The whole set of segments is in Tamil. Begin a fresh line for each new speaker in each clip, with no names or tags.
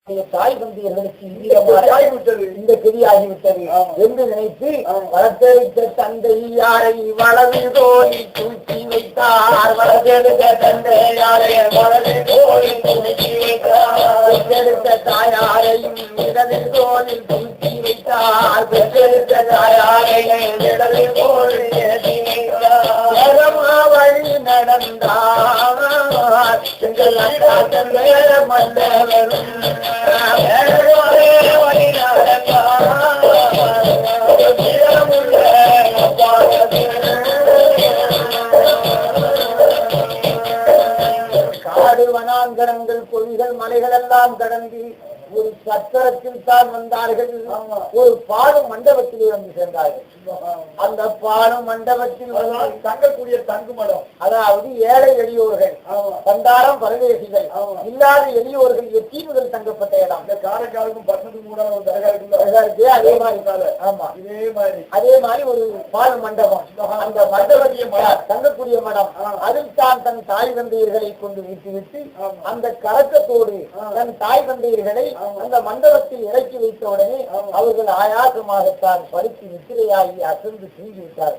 தாய் தந்தையர்களுக்கு இந்த கெதியாகிவிட்டது என்று நினைத்து வளர்த்தெடுத்த தந்தை யாரை வலது தோழி தூக்கி வைத்தார். வளர்த்தெடுத்த தந்தை யாரை வலது தோழி தூக்கி வைத்தார். பெற்றெடுத்த தாயாரையும் இடது தோழி தூக்கி வைத்தார். பெற்றெடுத்த தாயாரையும் இடது தோழி ஏற்றி வைத்தார். வழி நடந்தார் எங்கள் மன்னவரும் காடு வனாந்தரங்கள் பொய்கள் மலைகள் எல்லாம் கடந்து ஒரு சத்திரத்தில் தான் வந்தார்கள். ஒரு பாடும் மண்டபத்திலே வந்து சேர்ந்தார்கள். அந்த பாடும் மண்டபத்தில் தங்கக்கூடிய தங்குமடம், அதாவது ஏழை எளியோர்கள், சந்தாரம் பரதேசிகள், இல்லாத எளியோர்கள் எத்தீவுகள் தங்கப்பட்ட இடம். இந்த காரைக்காலுக்கும் பட்டத்துக்கும் கூட இருக்கு. அதே மாதிரி ஆமா அதே மாதிரி ஒரு பாடும் மண்டபம். அந்த மண்டபத்திய தங்கக்கூடிய மடம், அதில் தான் தன் தாய் தந்தையர்களை கொண்டு விட்டுவிட்டு அந்த கலக்கத்தோடு தன் தாய் தந்தையர்களை அந்த மண்டபத்தில் இறக்கி வைத்த உடனே அவர்கள் ஆயாசமாகத்தான் படுத்தி நித்திரையாகி அசந்து தூங்கிவிட்டார்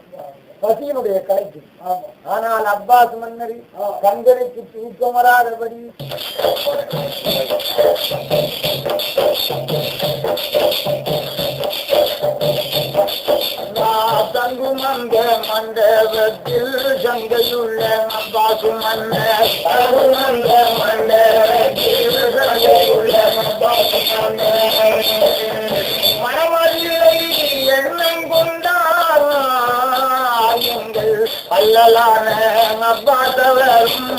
பசியினுடைய கலைக்கு. ஆனால் அப்பாஸ் மன்னர் கண்களுக்கு தூக்கம் வராதபடி தங்கும் அந்த மண்டபத்தில் சங்கையுள்ள அப்பாசு மன்னர் அந்த மண்டபத்தில் சங்கையுள்ள அப்பாசு மன்னர் மனமதிலை எண்ணம் கொண்டார் எங்கள் அல்லலான அப்பாசவரும்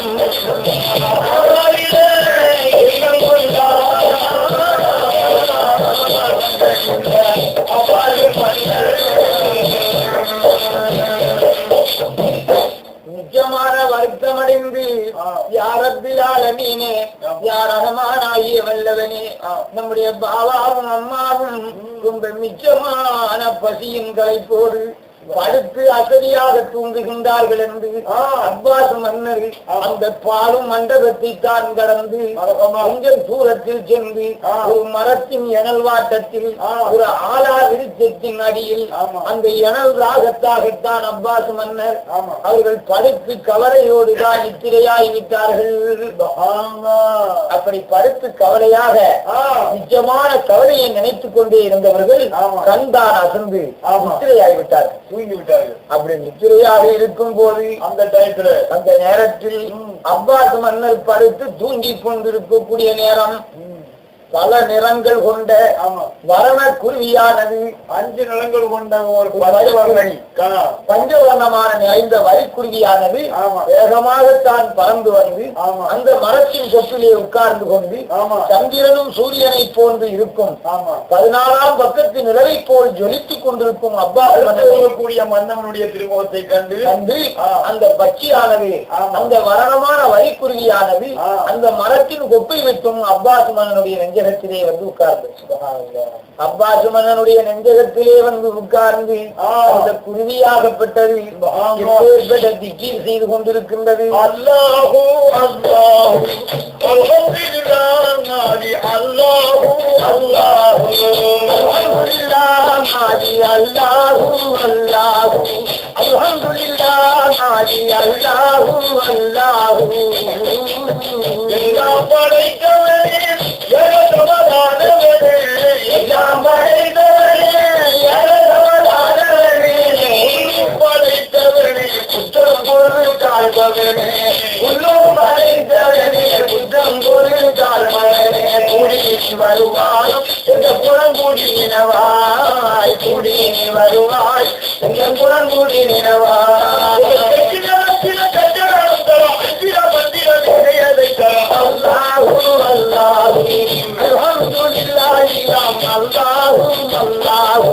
எண்ணம் கொண்டார் நிஜமான வருத்தமடைந்து யாரத்திலாளனே யார் அகமானாகிய வல்லவனே, நம்முடைய பாபாவும் அம்மாவும் ரொம்ப மிச்சமான பசியின் களைப்போடு படுத்து அசதியாக தூங்குகின்றார்கள் என்று அப்பாஸ் மன்னர் அந்த பாலும் மண்டபத்தை தான் கடந்து கொஞ்சம் தூரத்தில் சென்று ஒரு மரத்தின் எனல் வாட்டத்தில் ஒரு ஆலா விருட்சத்தின் அடியில் அந்த எனல் ராகத்தாகத்தான் அப்பாஸ் மன்னர் அவர்கள் படுத்து கவலையோடு தான் நித்திரையாகிவிட்டார்கள். அப்படி படுத்து கவலையாக நிஜமான கவலையை நினைத்துக் கொண்டே இருந்தவர்கள் கண்தான் அசந்து நித்திரையாகிவிட்டார்கள், தூங்கிவிட்டார்கள். அப்படி நித்திரையாக இருக்கும் போது அந்த நேரத்தில் அப்பாஸ் மன்னர் படுத்து தூங்கிக் கொண்டிருக்கக்கூடிய நேரம் பல நிறங்கள் கொண்ட வரண குருவியானது 5 நிறங்கள் கொண்ட ஒரு பஞ்சவர்ணமான நிறைந்த வரிக்குருவியானது வேகமாகத்தான் பறந்து வந்து அந்த மரத்தின் சொப்பிலே உட்கார்ந்து கொண்டு சந்திரனும் சூரியனை போன்று இருக்கும் 14ஆம் பக்கத்து நிலவை போல் ஜொலித்துக் கொண்டிருக்கும் அப்பாஸ் மன்னவனுடைய திருமுகத்தை கண்டு அந்த பட்சியானது அந்த வரணமான வரிக்குருவியானது அந்த மரத்தின் கொப்பை வைக்கும் அப்பாஸ் மன்னனுடைய நெஞ்சகத்திலே வந்து உட்கார்ந்து அப்பாஸ் மன்னனுடைய நெஞ்சகத்திலே வந்து உட்கார்ந்து அந்த குருவியாகப்பட்டது திக்கீர் செய்து கொண்டிருக்கின்றது. அல்லாஹு அல்லாஹு அல்ஹம்துலில்லாஹி அல்லாஹு அல்லாஹு அல்ஹம்துலில்லாஹி அல்லாஹு அல்லாஹு அல்ஹம்துலில்லாஹி அல்லாஹு அல்லாஹு எல்லாம் படைத்தவனே எல்லாம் படைத்தவனே புத்தம் பொருள் காண்பவனே உள்ளும் படைத்தவனே புத்தம் பொருள் காண்பவனே குடி வருவாய் எந்த புறங்குடி நினவாய் குடி வருவாய் எந்த புறங்குடி நினவாய் அல்லாஹு அல்லாஹு அல்ஹம்துலில்லாஹி அல்லாஹு அல்லாஹு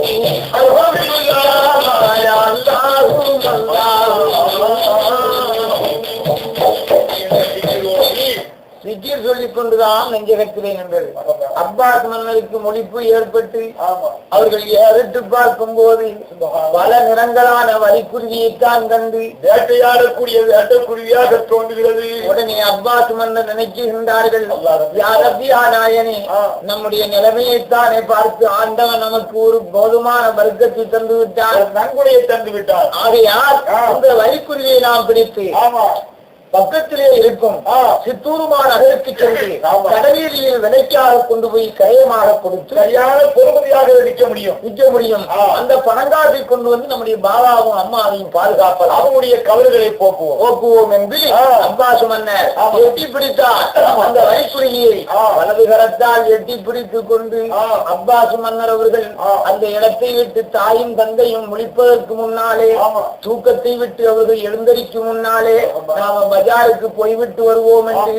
அல்ஹம்துலில்லாஹி அல்லாஹு அல்லாஹு சொல்லிக் கொண்டுதான் நெஞ்சகத்திலே நின்றது. அப்பாஸ் மன்னருக்கு மொழிப்பு ஏற்பட்டு அவர்கள் ஏறிட்டு பார்க்கும் போது பல நிறங்களான வரிக்குருவியைத்தான் கண்டு வேட்டையாடக்கூடிய வேட்டைக்குருவியாக தோன்றுகிறது. உடனே அப்பாஸ் மன்னர் நினைக்கின்றார்கள், நாயனே, நம்முடைய நிலைமையைத்தானே பார்த்து ஆண்டவன் நமக்கு ஒரு போதுமான வர்க்கத்தை தந்து விட்டார், நன்கொடையை தந்து விட்டார். ஆகையால் இந்த வரிக்குருவியை நாம் பிடித்து பக்கத்திலே இருக்கும் சித்தூருமான நகருக்கு சென்று கடவீதியில் விலைக்காக கொண்டு போய் கரையமாக கொடுத்து சரியான பொறுமதியாக விற்க முடியும். அந்த பணங்காசை கொண்டு வந்து நம்முடைய பாபாவும் அம்மாவையும் பாதுகாப்பது, அவனுடைய கவலைகளை போக்குவோம் என்று அப்பாஸ் மன்னர் எட்டி பிடித்தார். அந்த வரிக்குருவியை வலது கரத்தால் எட்டி பிடித்துக் கொண்டு அப்பாஸ் மன்னர் அவர்கள் அந்த இடத்தை விட்டு தாயும் தந்தையும் முழிப்பதற்கு முன்னாலே, தூக்கத்தை விட்டு அவர்கள் எழுந்தரிக்கும் முன்னாலே நாம பஜாருக்கு போய்விட்டு வருவோம் என்று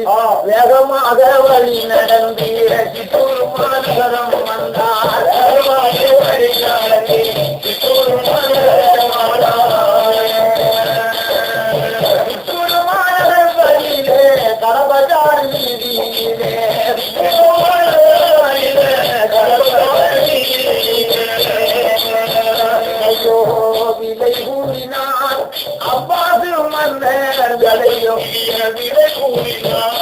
வேகமாக வழி நடந்து சித்தூர்மாநகரம் வந்தார். சித்தூர்மாநகர் வழியிலே கடபஜார் வீதியிலே விலை கூறினார் அப்பாது மன்னர்களையோ விலை கூறினார்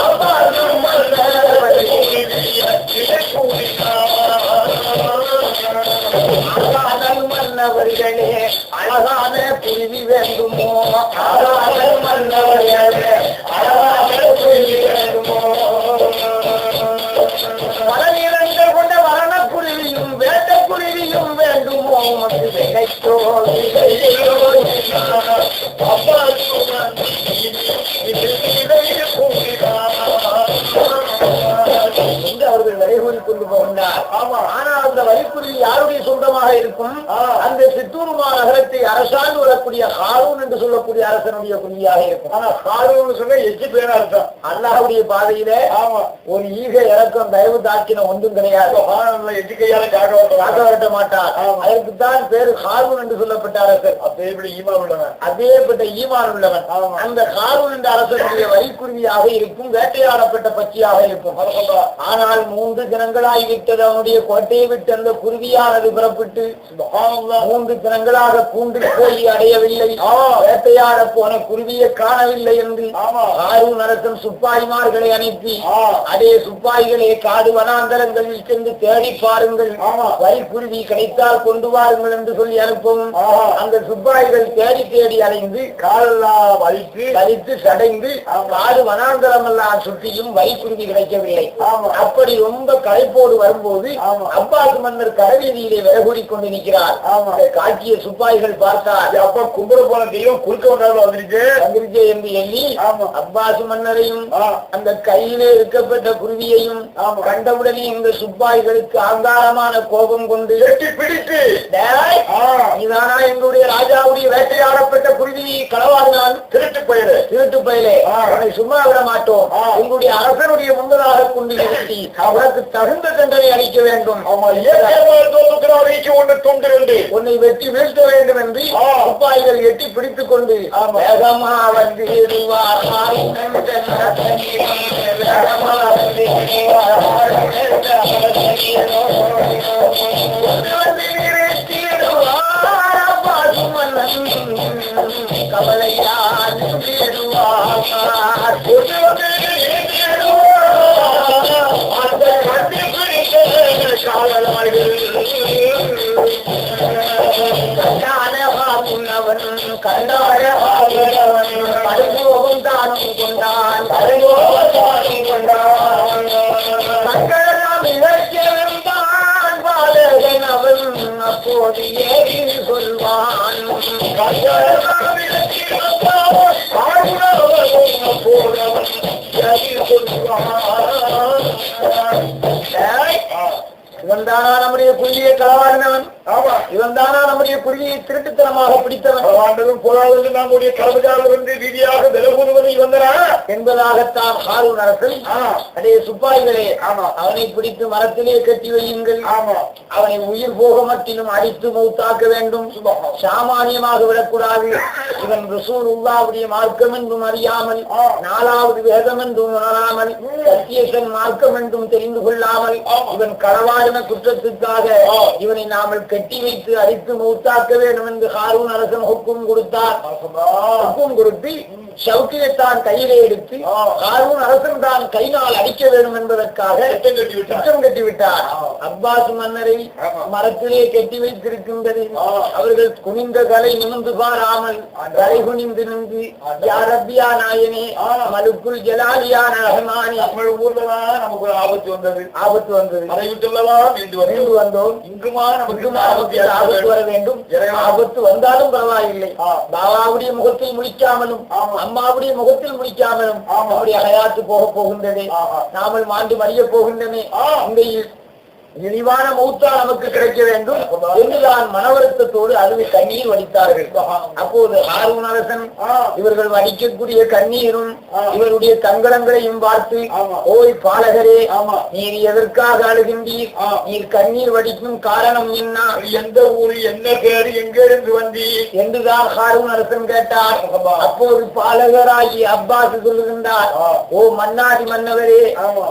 அப்பாது மன்னவர்களே அழகான குருவி வேண்டுமோ, அழகான மன்னவர்களே அழகான குருவி வேண்டுமோ, பல நிறங்கள் கொண்ட வரணக்குருவியும் வேட்டக்குருவியும் வேண்டுமோ, கிடைத்தோ அவர்கள் விலைகூறி கொண்டு போகின்றார். ஆனால் அந்த வரிக்குருவி யாருடைய சொந்தமாக இருக்கும்? அந்த சித்தூர் நகரத்தை அரசாண்டு வரக்கூடிய ஹாரூன் என்று சொல்லக்கூடிய அரசனுடைய குருவியாக இருக்கும். ஆனா ஹாரூன் சொன்ன எச்சு பேரா இருக்கும். அல்லாஹ்வுடைய பாதையில ஒரு ஈக இறக்கம் தயவு தாக்கின ஒன்றும் கிடையாது. எட்டுக்கையால காக்க வரட்ட மாட்டார். அதற்குத்தான் பேரு ஹாரூன் என்று சொல்லப்பட்ட அரசர். அதேபட்ட ஈமான் உள்ளவன். அந்த ஹாரூன் என்ற அரசனுடைய வரிக்குருவியாக இருக்கும், வேட்டையாடப்பட்ட பட்சியாக இருக்கும். ஆனால் 3 தினங்களாகிவிட்டது அவனுடைய கோட்டையை விட்டு அந்த குருவியானது புறப்பட்டு 3 தினங்களாக கூண்டில் போய் அடையவில்லை. வேட்டையாட போன குருவியை காணவில்லை என்று ஹாரூன் அரசன் சுப்பாய்மார்களை அனுப்பி, அதே சுப்பாய்களே காடு வனாந்தரங்களில் சென்று தேடி பாருங்கள், வரிக்குருவி கிடைத்தால் கொண்டு வாருங்கள் என்று சொல்லி அனுப்பவும் அந்த சுப்பாய்கள் தேடி தேடி அலைந்து காலெல்லாம் வலித்து சடைந்து காடு வனாந்தரம் எல்லாம் சுற்றியும் வரிக்குருவி கிடைக்கவில்லை. அப்படி ரொம்ப களைப்போடு வரும்போது அப்பாஸ் மன்னர் கடவீதியிலே விலகூடி கொண்டு நிற்கிறார். காட்சிய சுப்பாய்கள் பார்த்தார், அப்ப கும்பிட போன தெய்வம் குறுக்க வந்துருச்சு என்று எண்ணி அப்பாஸ் மன்னரையும் அந்த கையிலே இருக்கப்பட்ட குருவியையும் கண்டவுடனே இந்த சுப்பாய்களுக்கு ஆங்காரமான கோபம் கொண்டு பிடித்து, இதானா எங்களுடைய ராஜாவுடைய வேட்டையாடப்பட்ட குருவியை களவாடினால் திருட்டு பயிலே சும்மா விட மாட்டோம், எங்களுடைய அரசனுடைய முன்னதாக கொண்டு நிறுத்தி அவருக்கு தகுந்த தண்டனை அளிக்க வேண்டும், உன்னை வெற்றி வீழ்த்த வேண்டும் என்று சிப்பாய்கள் எட்டி பிடித்துக் கொண்டு வேகமா வந்து கவலையார் கண்டவன் தானும் கொண்டான் பாலகன் அவன் அப்போது ஏறி சொல்வான், இவன் தானா நம்முடைய புள்ளியை களவாடினவன், இவன் தானா நம்முடைய குருவியை திருட்டுத்தனமாக பிடித்தவன்,
ஆண்டதும் போராடுவது நம்முடைய கலவுகாரர் வந்து வீதியாக விலகுவதை வந்தனா
என்பதாகத்தான் ஹாரூன் அரசன் அதே சிப்பாய்களே அவனை பிடித்து மரத்திலே கட்டி வையுங்கள், அவனை உயிர் போக மட்டிலும் அடித்து மௌத்தாக்க வேண்டும், சாமானியமாக விடக்கூடாது, இவன் ரசூலுல்லாஹ்வுடைய மார்க்கம் என்றும் அறியாமல், 4வது வேதம் என்றும் உணராமல், சத்தியசன் மார்க்கம் என்றும் தெரிந்து கொள்ளாமல், இவன் களவாடின குற்றத்துக்காக இவனை நாமல் கட்டி வைத்து அடித்து மௌத்தாக்க வேண்டும் என்று ஹாரூன் அரசன் ஹுக்கும் கொடுத்தார். ஹுக்கும் கொடுத்து ஷவுக்கியத்தான் கையிலே எடுத்து ஹாரூன் அரசன் தான் கையினால் அடிக்க வேண்டும் என்பதற்காக திட்டம் கட்டிவிட்டார். அப்பாஸ் மன்னரை மரத்திலே கட்டி வைத்திருக்கின்றது. அவர்கள் குனிந்த தலை நிமிர்ந்து பாராமல் தலை குனிந்து நின்று யார் ரப்பியா நாயனே மலுக்குல் ஜலாலியான ரஹ்மானி,
நம்ம ஊர்லதான் நமக்கு ஆபத்து வந்தது
அதை விட்டுள்ளவா மீண்டு வந்தோம், இங்குமா நமக்கு ஆபத்து வர வேண்டும், ஆபத்து வந்தாலும் பரவாயில்லை, பாபாவுடைய முகத்தில் முடிக்காமலும் அம்மாவுடைய முகத்தில் முடிக்காமலும் நம்முடைய ஹயாத்து போக போகின்றதே, நாமல் மாண்டு மறிய போகின்றனே, இந்த இழிவான மௌத்தா நமக்கு கிடைக்க வேண்டும் என்றுதான் மனவருத்தத்தோடு அழுது கண்ணீர் வடித்தார்கள். அப்போது ஹாரூன் அரசன் இவர்கள் வடிக்கக்கூடிய கண்ணீரும் இவருடைய தங்கடங்களையும் பார்த்து, ஓய் பாலகரே, நீர் எதற்காக அழுகின்றீர், நீர் கண்ணீர் வடிக்கும் காரணம் என்ன,
எந்த ஊரு, என்ன பேரு, எங்கிருந்து வந்தீர்
என்றுதான் ஹாரூன் அரசன் கேட்டார். அப்போது பாலகராகி அப்பாஸ் சொல்லுகின்றார், ஓ மன்னாதி மன்னவரே,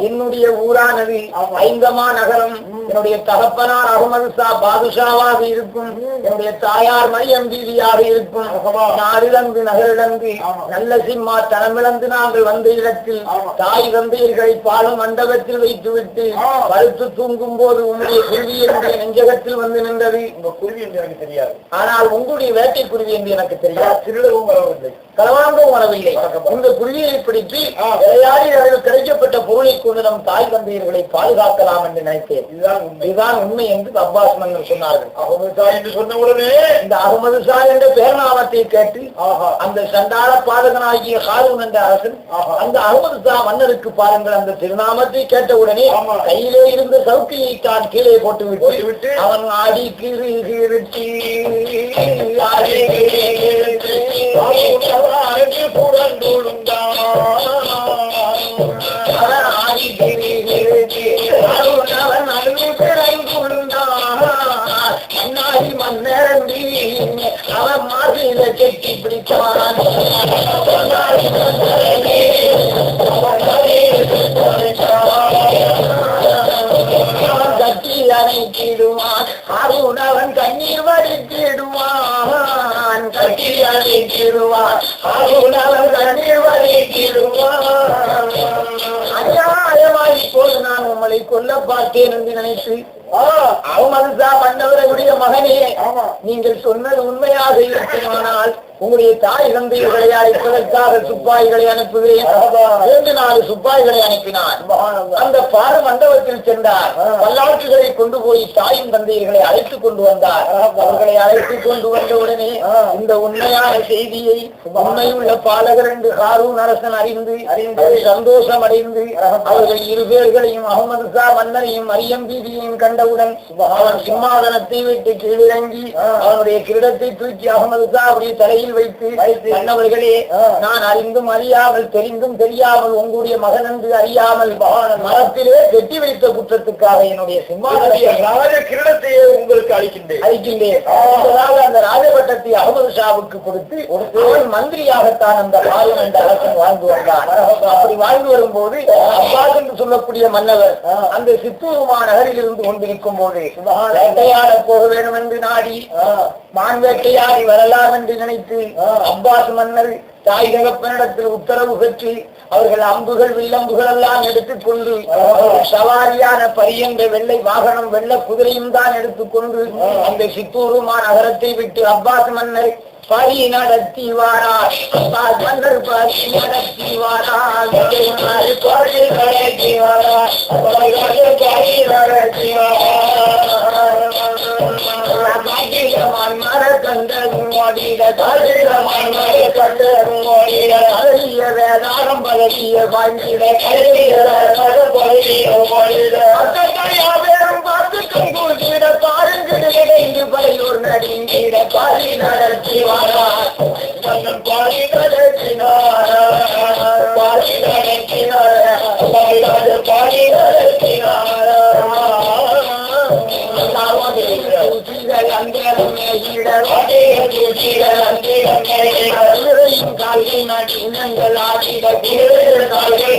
என்னுடைய ஊரானது ஐங்கமா நகரம், என்னுடைய தகப்பனார் அகமது ஷா பாதுஷாவாக இருக்கும், என்னுடைய தாயார் மரியம் பீவியாக இருக்கும், நாடிழந்து நகரிழந்து நல்ல சிம்மா தனமிழந்து நாங்கள் வந்த இடத்தில் தாய் தந்தையர்களை பாலும் மண்டபத்தில் வைத்துவிட்டு படுத்து தூங்கும் போது உங்களுடைய குருவி என்னுடைய நெஞ்சகத்தில் வந்து நின்றது.
உங்க குருவி என்று எனக்கு தெரியாது,
ஆனால் உங்களுடைய வேட்டை குருவி என்று எனக்கு தெரியாது,
திருடவும் வரவில்லை,
களவாங்கவும் வரவில்லை. இந்த குருவியை பிடித்து விளையாடி அதில் கிடைக்கப்பட்ட பொருளை கொண்டு நம் தாய் தந்தையர்களை பாதுகாக்கலாம் என்று நினைத்தேன். இதுதான் உண்மை என்று அப்பாஸ் மன்னர் சொன்னார்கள்.
அகமது ஷா என்று சொன்ன உடனே
இந்த அகமது ஷா என்ற பேர்நாமத்தை கேட்டு அந்த சண்டாள பாதகனாகிய ஹாரூன் என்ற அரசன் அந்த அகமது ஷா மன்னருக்கு பாருங்கள், அந்த திருநாமத்தை கேட்டவுடனே கையிலே இருந்த சவுக்கையை தான் கீழே போட்டு விட்டு அவன் ஆடி கிரு கிருச்சி மன்னரண்டி அவன் மாதிரியில கெட்டி பிடித்தான், கட்டி அணைத்திடுவான், ஹாரூன் அவன் கண்ணீர் வடித்திடுவான், கட்டி அணைத்திடுவான், ஹாரூன் அவன் கண்ணீர் வடித்திடுவான். அநியாயமாய் இப்போது நான் உங்களை கொல்ல பார்த்தேன் என்று நினைத்து அகமது ஷா மன்னவருடைய மகனே, நீங்கள் சொன்னது உண்மையாக இருக்குமானால் உங்களுடைய தாய் தந்தையர்களை அழைப்பதற்காக சிப்பாய்களை அனுப்புகிறேன் என்று 4 சிப்பாய்களை அனுப்பினார். அந்த பார மண்டபத்தில் சென்றார், பல்லாக்குகளை கொண்டு போய் தாயும் தந்தையர்களை அழைத்துக் கொண்டு வந்தார். அவர்களை அழைத்துக் கொண்டு வந்தவுடனே இந்த உண்மையான செய்தியை உண்மையுள்ள பாலகர் என்று ஹாரூன் அரசன் அறிந்து சந்தோஷம் அடைந்து அவர்கள் 2 பேர்களையும் அகமது ஷா மன்னரையும் மரியம் பீவியையும் கண்டவுடன் அவன் சிம்மாதனத்தை விட்டு கீழிறங்கி அவனுடைய கிரீடத்தை தூக்கி அகமது ஷா அவருடைய தலையில் வைத்து, மன்னவர்களே, நான் அறிந்தும் அறியாமல் தெரிந்தும் தெரியாமல் உங்களுடைய மகன் என்று அறியாமல் மரத்திலே கெட்டி வைத்த குற்றத்துக்காக என்னுடைய சிம்மாதனத்தை
ராஜ கிரீடத்தையே உங்களுக்கு அளிக்கின்றேன்.
அந்த ராஜபட்டத்தை அகமது ஷாவுக்கு கொடுத்து ஒரு மந்திரியாகத்தான் அந்த ஹாரூன் என்ற அரசன் வாழ்ந்து வந்தார். அப்படி வாழ்ந்து வரும்போது அப்பாஸ் என்று சொல்லக்கூடிய மன்னவர் அந்த சித்தூருமா நகரில் இருந்து கொண்டிருக்கும் போது வேட்டையாட போக வேண்டும் என்று நாடி மான் வேட்டையாடி வரலாம் என்று நினைத்து அப்பாஸ் மன்னர் தாய் தகப்பனிடத்தில் உத்தரவு பெற்று அவர்கள் அம்புகள் வில்லம்புகள் எல்லாம் எடுத்துக்கொண்டு சவாரியான பரியன்ற வெள்ளை வாகனம் வெள்ள குதிரையும் தான் எடுத்துக்கொண்டு அந்த சித்தூருமா நகரத்தை விட்டு அப்பாஸ் மன்னர் பரி நடத்தி வாரார். அப்பாஸ் மன்னர் பரி நடத்தி வாரார், பரி நடத்தி வாரார், பரி நடத்தி மர கண்டதும் ஓடிட கழிதமான் மர கண்டதும் ஓடிட கழிய வேதாரம் பதவிய வாங்கிட கழிய ஓடிட பேரும் பார்த்து கங்கூசிட பாருங்கிட கிடைந்து பையூர் நடிங்கிட பாடி நடத்தி வரார்
மன்னன் பாடி நடத்தினார்
பாடி நடத்தினார்
பாடி நடத்தினார்
கால்கை நாட்டு இனங்கள் ஆடிட
கால்கள்